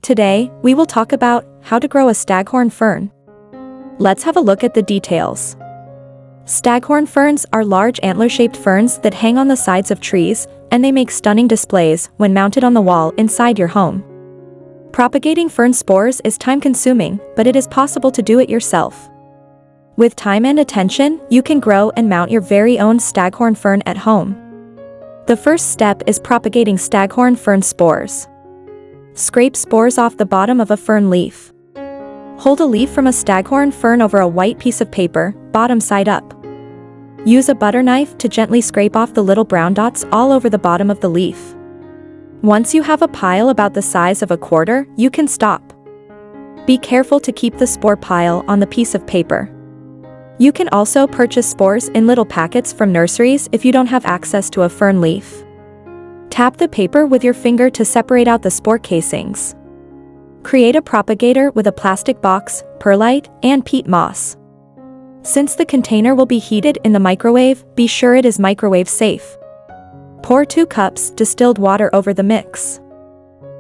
Today, we will talk about how to grow a staghorn fern. Let's have a look at the details. Staghorn ferns are large antler-shaped ferns that hang on the sides of trees, and they make stunning displays when mounted on the wall inside your home. Propagating fern spores is time-consuming, but it is possible to do it yourself. With time and attention, you can grow and mount your very own staghorn fern at home. The first step is propagating staghorn fern spores. Scrape spores off the bottom of a fern leaf. Hold a leaf from a staghorn fern over a white piece of paper, bottom side up. Use a butter knife to gently scrape off the little brown dots all over the bottom of the leaf. Once you have a pile about the size of a quarter, you can stop. Be careful to keep the spore pile on the piece of paper. You can also purchase spores in little packets from nurseries if you don't have access to a fern leaf. Tap the paper with your finger to separate out the spore casings. Create a propagator with a plastic box, perlite, and peat moss. Since the container will be heated in the microwave, be sure it is microwave safe. Pour 2 cups distilled water over the mix.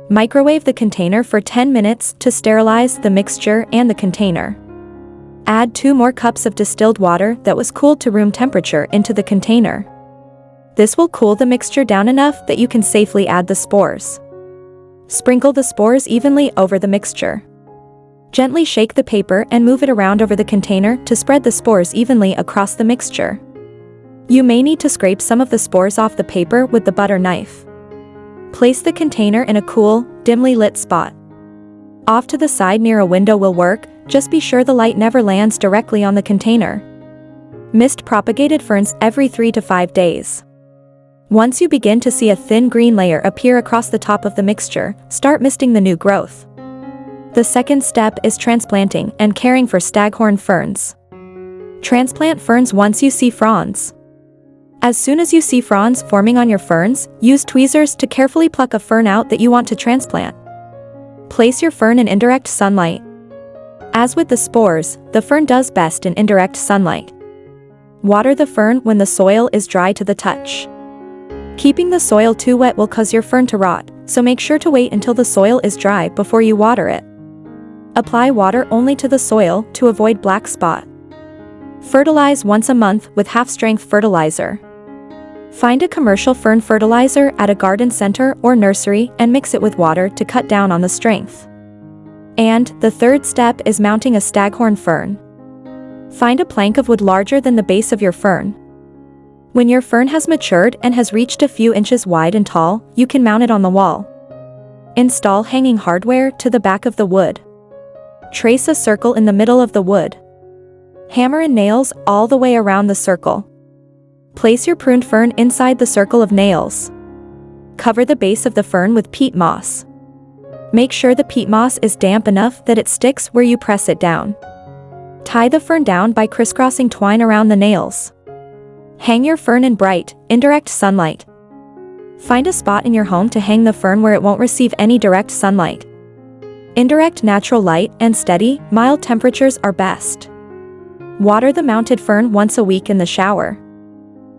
Microwave the container for 10 minutes to sterilize the mixture and the container. Add 2 more cups of distilled water that was cooled to room temperature into the container. This will cool the mixture down enough that you can safely add the spores. Sprinkle the spores evenly over the mixture. Gently shake the paper and move it around over the container to spread the spores evenly across the mixture. You may need to scrape some of the spores off the paper with the butter knife. Place the container in a cool, dimly lit spot. Off to the side near a window will work, just be sure the light never lands directly on the container. Mist propagated ferns every 3 to 5 days. Once you begin to see a thin green layer appear across the top of the mixture, start misting the new growth. The second step is transplanting and caring for staghorn ferns. Transplant ferns once you see fronds. As soon as you see fronds forming on your ferns, use tweezers to carefully pluck a fern out that you want to transplant. Place your fern in indirect sunlight. As with the spores, the fern does best in indirect sunlight. Water the fern when the soil is dry to the touch. Keeping the soil too wet will cause your fern to rot, so make sure to wait until the soil is dry before you water it. Apply water only to the soil to avoid black spot. Fertilize once a month with half-strength fertilizer. Find a commercial fern fertilizer at a garden center or nursery and mix it with water to cut down on the strength. And the third step is mounting a staghorn fern. Find a plank of wood larger than the base of your fern. When your fern has matured and has reached a few inches wide and tall, you can mount it on the wall. Install hanging hardware to the back of the wood. Trace a circle in the middle of the wood. Hammer in nails all the way around the circle. Place your pruned fern inside the circle of nails. Cover the base of the fern with peat moss. Make sure the peat moss is damp enough that it sticks where you press it down. Tie the fern down by crisscrossing twine around the nails. Hang your fern in bright, indirect sunlight. Find a spot in your home to hang the fern where it won't receive any direct sunlight. Indirect natural light and steady, mild temperatures are best. Water the mounted fern once a week in the shower.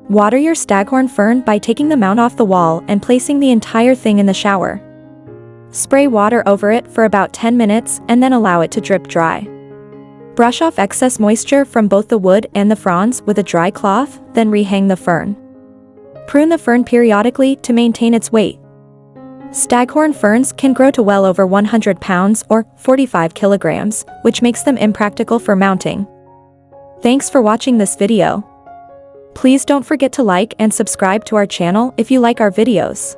Water your staghorn fern by taking the mount off the wall and placing the entire thing in the shower. Spray water over it for about 10 minutes and then allow it to drip dry. Brush off excess moisture from both the wood and the fronds with a dry cloth, then rehang the fern. Prune the fern periodically to maintain its weight. Staghorn ferns can grow to well over 100 pounds or 45 kilograms, which makes them impractical for mounting. Thanks for watching this video. Please don't forget to like and subscribe to our channel if you like our videos.